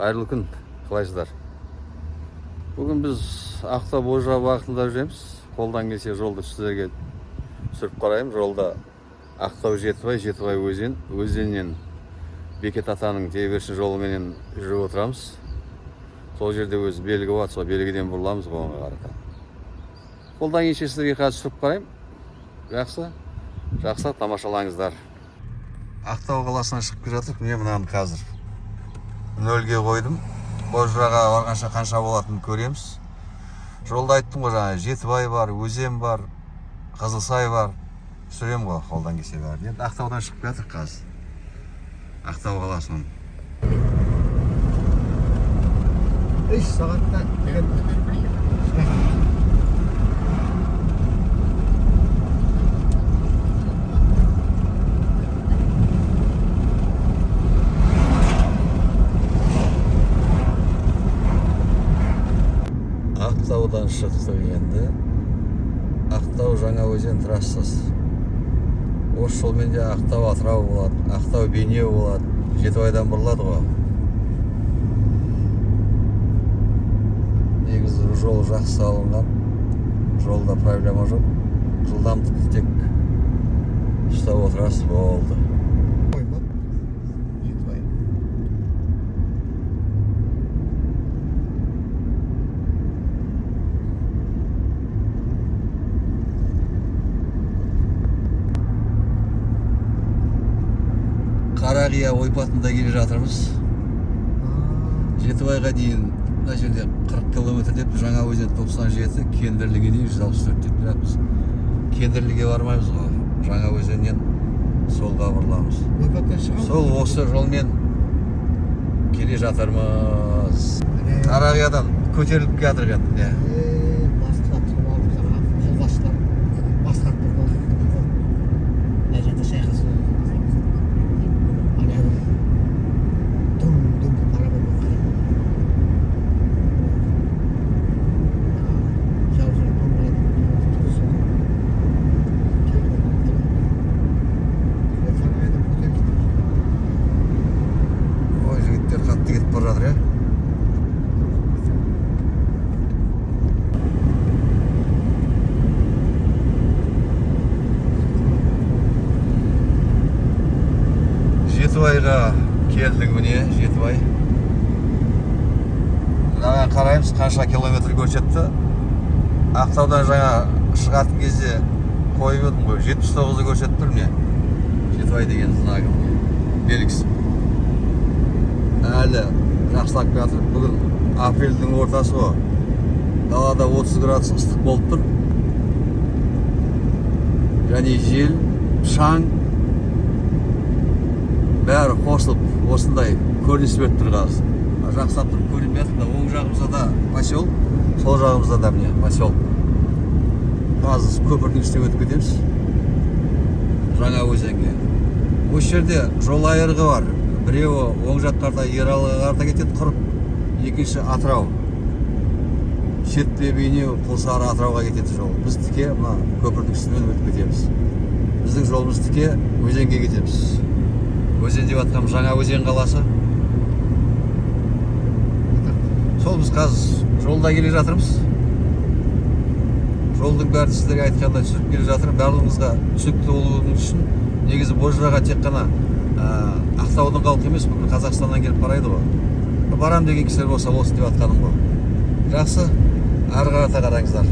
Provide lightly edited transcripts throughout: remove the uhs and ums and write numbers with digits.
Қайырлы күн, қалайсыздар? Бүгін біз Ақтау Божыға бағытында жүреміз. Қолдан келсе жолды сіздерге түсіріп қараймын. Жолда Ақтау Жетібай, Жетібай өзенінен Бекет атаның тебершін жолыменен жүріп отырамыз. Сол жерде өз белгі бар, сол белгіден бұрыламыз оңға қарата. Қолдан келсе сіздерге қазір түсіріп қараймын. Жақсы, тамашалаңыздар. Ақтау қаласынан шығып келе жатырмық. Міне мынаны қазір нөлге қойдым. Божыраға барғанша қанша болатынын көреміз. Жолда айттым ғой, жаңа Жетібай бар, өзен бар, Қызылсай бар. Түсірем ғой қолдан келсе бәрін. Енді Ақтаудан шығып келе жатырмық қазір. Ақтау қаласынан. 3 сағатта Ақтаудан шықтық енді. Ақтау Жаңаөзен трассасы. Осы жолмен де Ақтау Атырау болады, Ақтау Бейнеу болады, Жетібайдан бұрылады ғой. Негізі жол жақсы салынған. Жолда проблема жоқ. Жылдамдықты тек ұстап отырасыз, болды. Қарағия ойпатында келе жатырмыз. Жетібайға дейін мына жерде 40 км деп, Жаңаөзен 97, Кендірліге дейін 164 деп жатырмыз. Кендірліге бармаймыз ғой. Жаңаөзеннен солға бұрыламыз. Сол осы жолмен келе жатырмыз. Қарағиядан көтеріліп келе жатыр. Жетібайға келдік, міне Жетібай. Мынаған қараймыз қанша километр көрсетті. Ақтаудан жаңа шығатын кезде қойып едім ғой, 79-ды көрсетіп тұр, міне Жетібай деген знагы, белгісі. Әлі жақсылап келе жатыр. Бүгін апрельдің ортасы ғой. Далада 30 градус ыстық болып тұр. Және жел, шаң бәрі қосылып, осындай көрініс беріп тұр қазір. Жақсылап тұрып көрініп жатыр. Оң жағымызда да поселок, сол жағымызда да міне поселок. Қазір көпірдің үстіне өтіп кетеміз. Жаңаөзенге. Осы жерде жол айырығы бар. Біреуі оң жақ қарта Ералыға қарта кетеді, құрып. Екінші Атырау. Шетпе Бейнеу, Құлсары Атырауға кетеді жол. Біз тіке мына көпірдің үстімен өтіп кетеміз. Біздің жолымыз тіке өзенге кетеміз. Өзен деп атқам Жаңаөзен қаласы. Сол біз қазір жолда келе жатырмыз. Жолдың бәрін сіздерге айтқанда түсіріп келе жатыр. Барлығыңызға түсінікті болуыңыз үшін негізі Божыраға тек қана Ақтаудың халқы емес, бүкіл Қазақстаннан келіп қарайды ғой. Барам деген кісілер болса болсын деп атқаным ғой. Жақсы, ары қарата қараңыздар.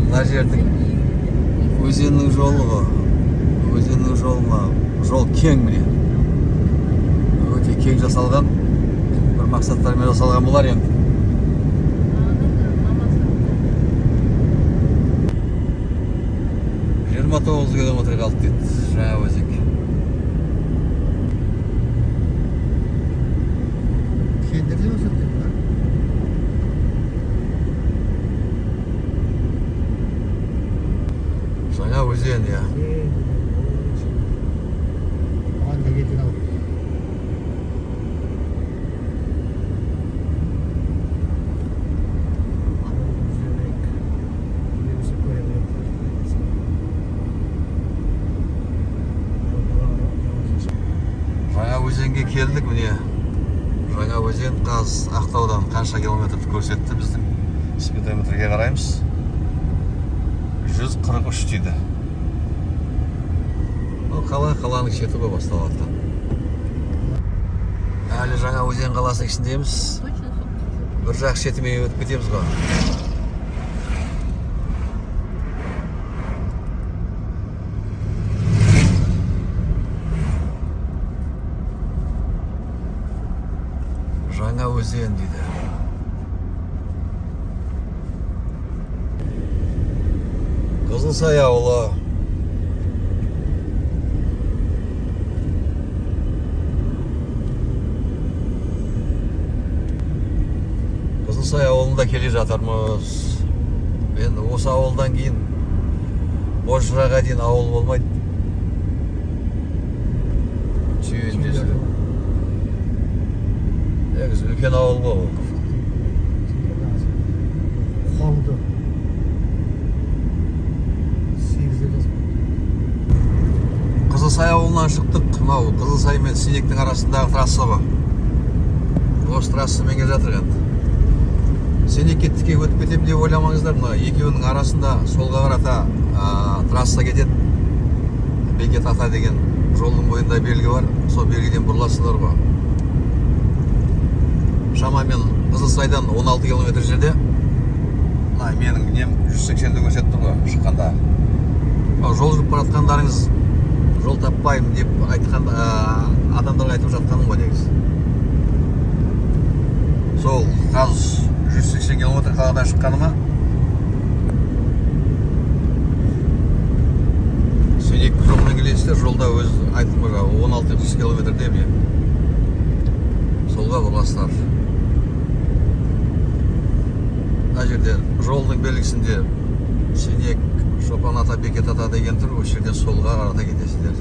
Мына жердің өзеннің жолы ғой. Өзеннің жолына жол кең, міне. Өте кең жасалған, бір мақсаттармен жасалған болар енді. Жиырма 9 километр қалды дейді Жаңаөзенге. Жаңаөзен, я. өзенге келдік міне. Жаңа өзен қазір Ақтаудан қанша километрді көрсетті біздің спидометрге қараймыз. 143 дейді. Қаланың шеті ғой басталады. Әлі жаңа өзен қаласы ішіндеміз. Бір жақ шетімен өтіп кетеміз ғой. Жаңа өзен дейді. Қызылсай ауылы. Қызылсай ауылында келе жатырмыз. Енді осы ауылдан кейін Бозжыраға дейін ауыл болмайды. Түйіндесі. Негізі үлкен ауыл ғой. Қолды. 8-де Қызылсай ауылынан шықтық. Мынау Қызылсай мен Синектің арасындағы трасса бар. Осы трассамен келе жатыр енді. Сенекке тіке өтіп кетемін деп ойламаңыздар. Мына екеуінің арасында солға қарата трасса кетеді. Бекет ата деген жолдың бойында белгі бар. Сол белгіден бұрыласыздар ғой. Шамамен Қызылсайдан 16 километр жерде. Менің нем 180-ді көрсетті ғой шыққанда. Жол жүріп баратқандарыңыз жол таппаймын деп айтқан адамдарға айтып жатқаным ғой негізі. Сол қазір 180 километр қаладан шыққаныма Сенек жолмен келесіздер, жолда өз айтылма 16 километр деп солға бұрыласыздар. Мына жерде жолдың белгісінде Сенек, Шопан ата, Бекет ата деген тұр, осы жерден солға қарата кетесіздер.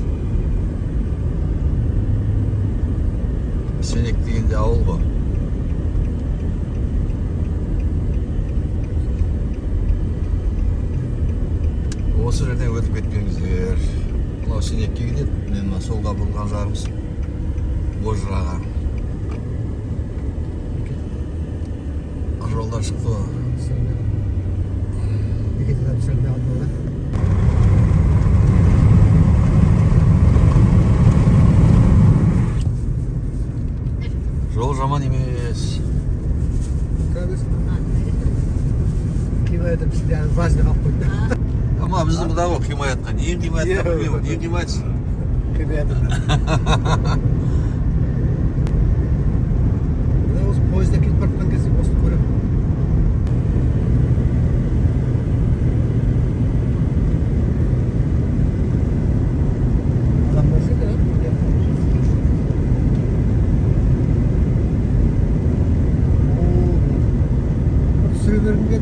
Сенек дегенде ауыл ғой. Осы жерден өтіп кетпеңіздер. Мынау Сенекке кетеді. Мен мына солға бұрылған жарымыз Бозжыраға. Жолдан шықты. Жол жаман емес. Километр бізде важный қалып қойды. Ama bizim bu da o himayatка. Niye himayatка bilmiyorum. Niye himayat? Осы поезда кетіп бара кезде осыны көремін. Адам болса да, түсіре бергенде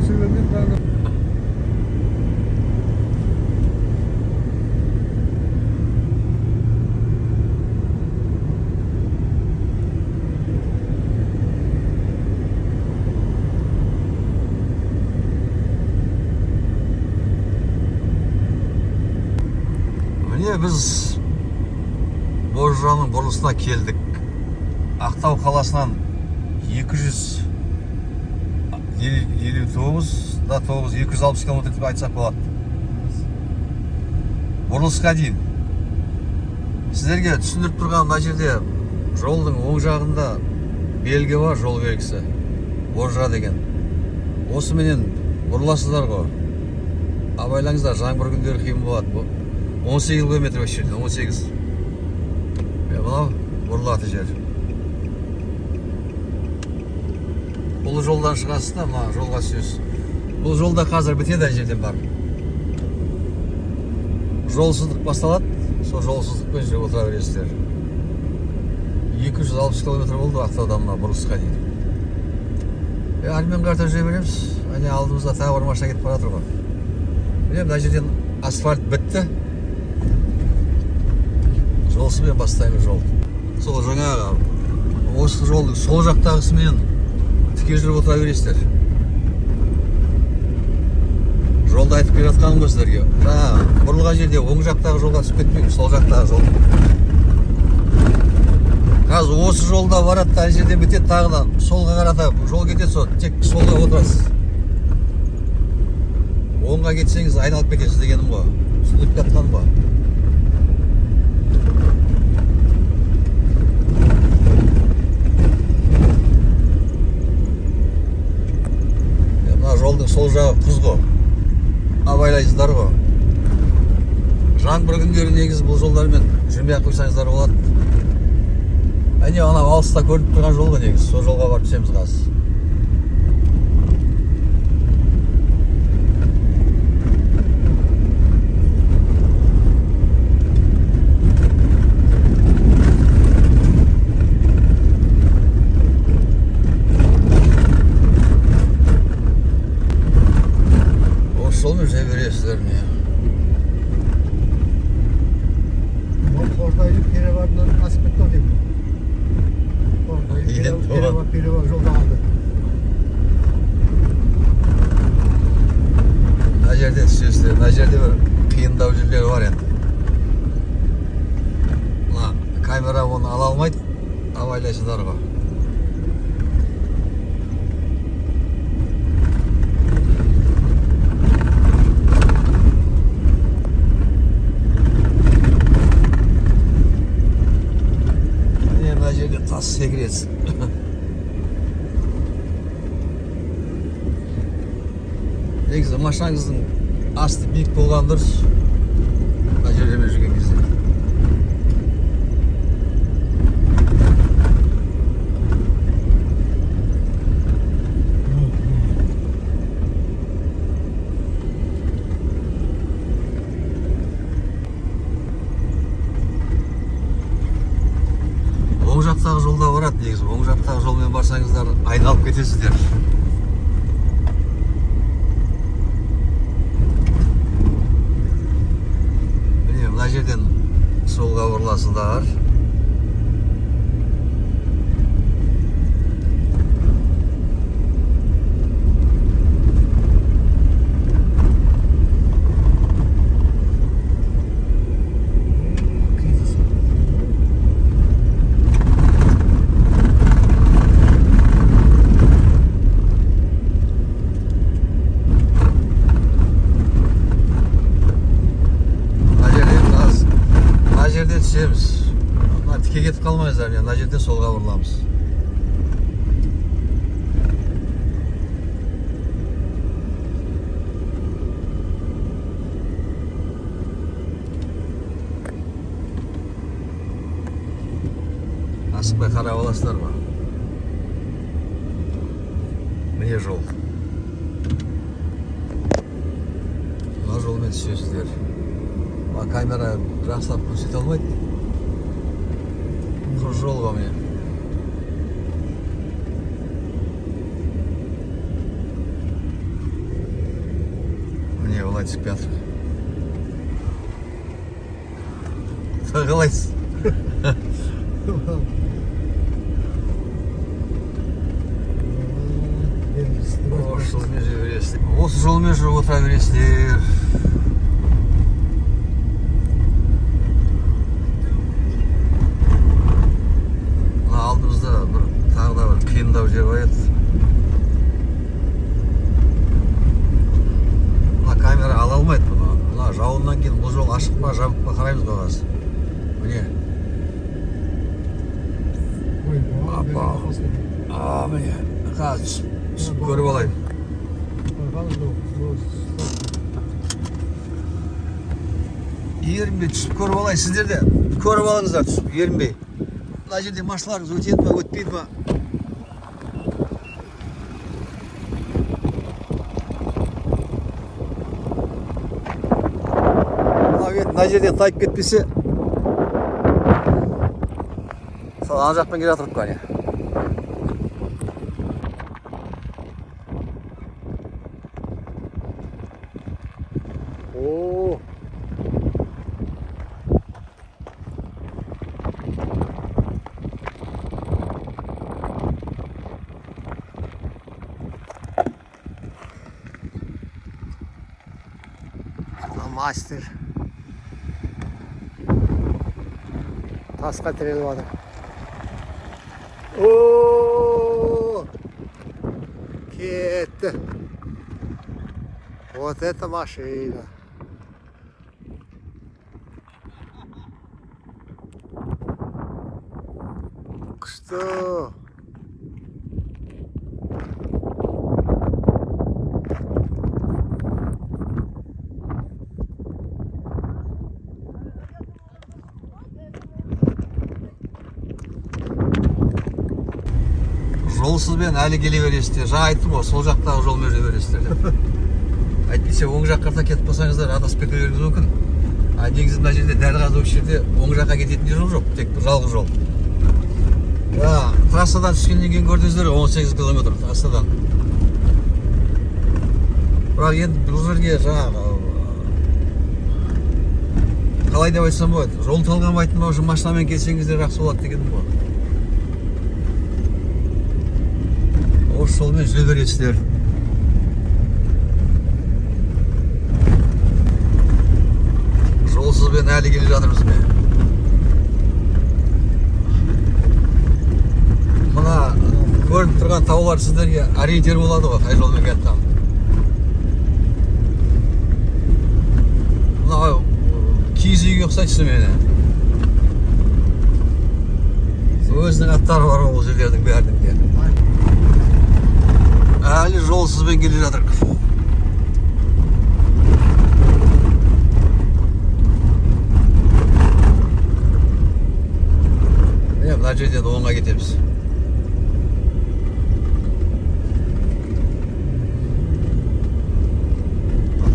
biz Bozжыраның бұрылысына келдік. Ақтау қаласынан 260 км деп айтсақ болады. Бұрылысқа дейін. Сіздерге түсіндіріп тұрған мына жерде жолдың оң жағында белгі бар, жол белгісі. Бозжыра деген. Осыменен бұрыласыздар ғой. Абайлаңыздар, жаңбыр күндері қиын болады. 18 километр осы жерден, 18. Мынау бұрылатын жер. Бұл жолдан шығасыз да, мына жолға түсесіз. Бұл жолда қазір бітеді ана жерден бар. Жолсыздық басталады, сол жолсыздықпен жүріп отыра бересіздер. 260 километр болды Ақтаудан мына бұрылысқа дейін. Әрмен қарта жүре береміз. Әне алдымызда тағы бір машина кетіп бара жатыр ғой. Мына жерден асфальт бітті. Жолсымен бастаймыз жол. Сол жаңа осы жолдың сол жақтағысымен тіке жүріп отыра бересіздер. Жолда айтып келе жатқаным ғой сіздерге. Бұрылған жерде оң жақтағы жолға түсіп кетпейміз, сол жақтағы жол. қазір осы жолда барады да ана жерден бітеді тағы да солға қарата жол кетеді сол тек солға отырасыз. Оңға кетсеңіз айналып кетесіз дегенім ғой. Түсініп жатқан ғой. Мына жолдың сол жағы құз ғой. Абайлайсыздар ғой. Жаңбыр күндері негізі бұл жолдармен жүрмей ақ қойсаңыздар болады. Әне ана алыста көрініп тұрған жол ғой негізі. Сол жолға барып түсеміз қазір. Осы жолмен жүре бересіздер міне. Қордайлы перевардан асып кетті деп. Перевар жолда қалды. Мына жерде түсесіздер. Мына жерде бір қиындау жерлер бар енді. Мына камера оны ала алмайды. Абайлайсыздар ғой. Мына жерде тас секіресіз. Негізі машинаңыздың асты биік болған дұрыс. Мына жерден жүрген кезде. Оң жақтағы жолда барады негізі. Оң жақтағы жолмен барсаңыздар айналып кетесіздер. Міне мына жерден солға бұрыласыздар. Түсеміз. Мына тіке кетіп қалмайыздар. Мына жерде солға бұрыламыз. Асықпай қарап аласыздар ма? Міне жол. Мына жолмен түсесіздер. Камера жақсылап көрсете алмайды. Құз жол ғой міне. Міне олай түсіп жатыр. Қалайсыз? Осы жолмен жүріп отыра бересіздер. Қиындау жер бар еді. Мына камера ала алмайды бұны. Мына жауыннан кейін бұл жол ашық па, жабық па қараймыз ғой қазір. Міне. Апа. Міне. Қазір түсіп көріп алайын. Ерінбей түсіп көріп алайын. Сіздер де көріп алыңыздар түсіп, ерінбей. Мына жерде машиналарыңыз өтеді ма, өтпейді ма? Мына жерден тайып кетпесе сол ана жақпен келе жатырып қане. Мастер тасқа тіреліп жатыр. это. Вот эта машина. Что? Жолсызбен әлі келе бересіздер. Жаңа айттым ғой, сол жақтағы жолмен жүре бересіздер деп. Әйтпесе оң жақ қарта кетіп қалсаңыздар адасып кетулеріңіз мүмкін. Негізі мына жерде дәл қазір осы жерде оң жаққа кететін жол жоқ, тек жалғыз жол. Трассадан түскеннен кейін көрдіңіздер 18 километр трассадан. Бірақ енді бұл жерге жаңағы қалай деп айтсам болады, жол талғамайтын болса машинамен келсеңіздер жақсы болады дегенім ғой. Осы жолмен жүре бересіздер. Жолсызбен әлі келе жатырмыз бе. Мына көрініп тұрған таулар сіздерге ориентир болады ғой, қай жолмен кеткен. Мына киіз үйге ұқсайтсы мені. Өзінің аттары бар ғой бұл жерлердің бәрінің де. Әлі жолсызбен келе жатырмыз. Мына жерден оңға кетеміз.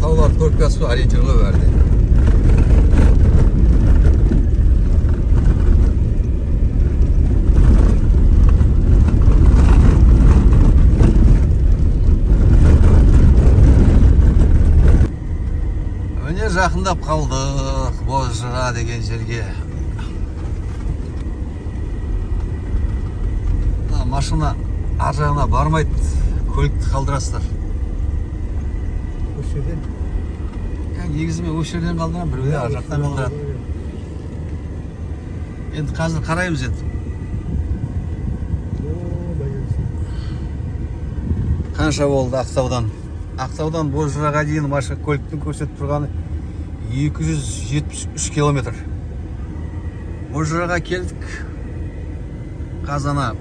Тауларды көріп келесіз бе, ориентир ғой бәрі. Міне жақындап қалдық Бозжыра деген жерге. Машина ар жағына бармайды, көлікті қалдырасыздар. Осы жерден? Негізі мен осы жерден қалдырам, біреуде ар жақтан қалдырады. Енді қазір қараймыз енді. Қанша болды Ақтаудан? Ақтаудан Бозжыраға дейін машина көліктің көрсетіп тұрғаны 273 километр. Бозжыраға келдік. Қазана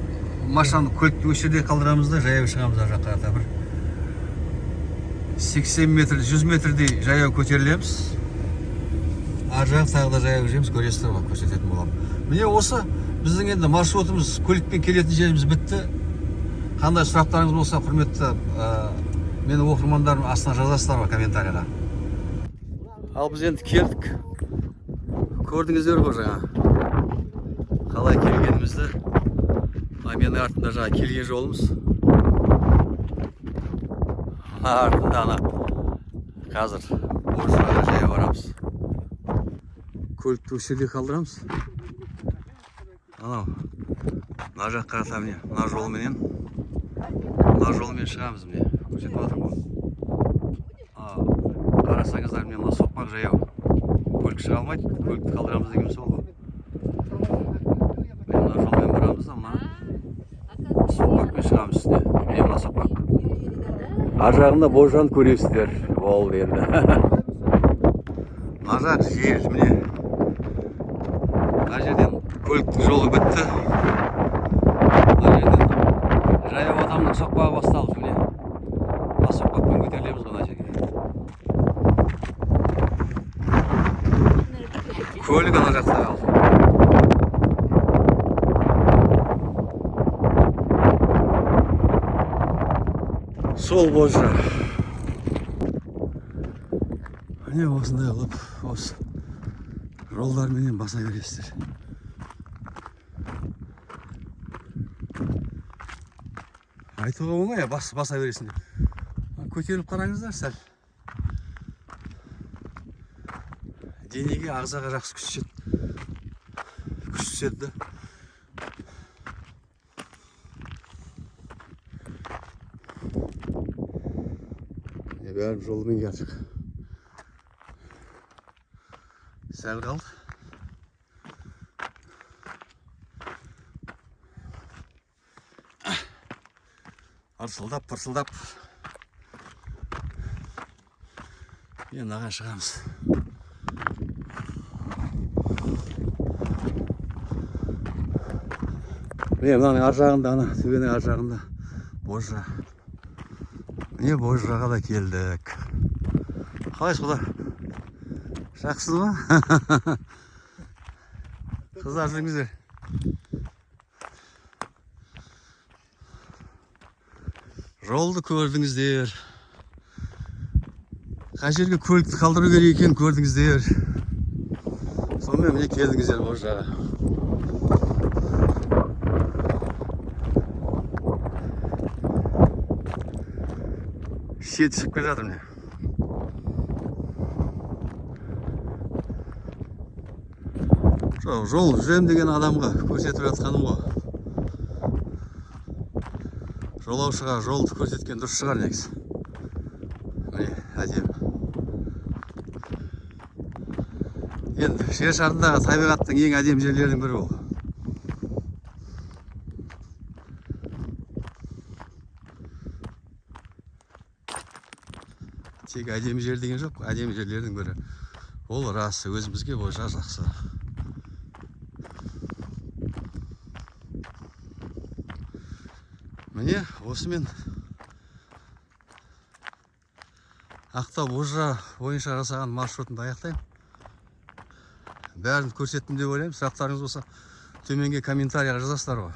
машинаны көлікті осы жерде қалдырамыз да жаяу шығамыз ар жаққа қарата. Бір 80 метр, 100 метрдей жаяу көтерілеміз. Ар жақ тағы да жаяу жүреміз, көресіздер ғой, көрсететін боламын. Міне осы біздің енді маршрутымыз, көлікпен келетін жеріміз бітті. Қандай сұрақтарыңыз болса, құрметті мені оқырмандарым астына жазасыздар ғой комментарияға. Ал біз енді келдік. Көрдіңіздер ғой жаңа. Қалай келгенімізді. Менің артында жаңа келген жолымыз. Артында ана қазір Бозжыраға жаяу барамыз. Көлікті осы жерде қалдырамыз. Анау мына жаққа қарата міне, мына жолменен. Мына жолмен шығамыз міне. Көрсетіп жатыр ғой. Қарасаңыздар міне мына соқпақ жаяу. Көлік шыға алмайды, көлікті қалдырамыз деген сол ғой. Мына жолмен барамыз да мына соқпақпен шығамыз үстіне. Міне мына соқпақ. Ар жағында Бозжыраны көресіздер. Болды енді. Мына жақ жер міне. Мына жерден көліктің жолы бітті. Мына жерден жаяу адамның соқпағы басталды міне. Мына соқпақпен көтерілеміз мына жерге. Көлік ана жақта қалды. Сол Бозжыра. Міне осындай қылып, осы жолдарменен баса бересіздер. Айтуға оңай, баса бересіңдер. Көтеріліп қараңыздар сәл. Денеге, ағзаға жақсы күш түседі. Бәрі жолымен келдік. Сәл қалды. Арсылдап, пырсылдап Енді аға шығамыз. Міне мынаның ар жағында, ана төбенің ар жағында Божра. Міне Божраға да келдік. Қалайсыз құда? Жақсыз ба? Қыздар жүріңіздер. Жолды көрдіңіздер. Қай жерге көлікті қалдыру керек екенін көрдіңіздер. Сонымен міне келдіңіздер Божраға. Шет шығып келе жатыр міне. Жол жүрем деген адамға көрсетіп жатқаным ғой. Жолаушыға жолды көрсеткен дұрыс шығар негізі. Міне әдемі. Енді жер шарындағы табиғаттың ең әдемі жерлерінің бірі ол. Тек әдемі жер деген жоқ, әдемі жерлердің бірі. Ол рас, өзімізге Божра жақсы. Міне осымен Ақтау Божра бойынша жасаған маршрутымды аяқтаймын. Бәрін көрсеттім деп ойлаймын. Сұрақтарыңыз болса төменге комментарияға жазасыздар ғой.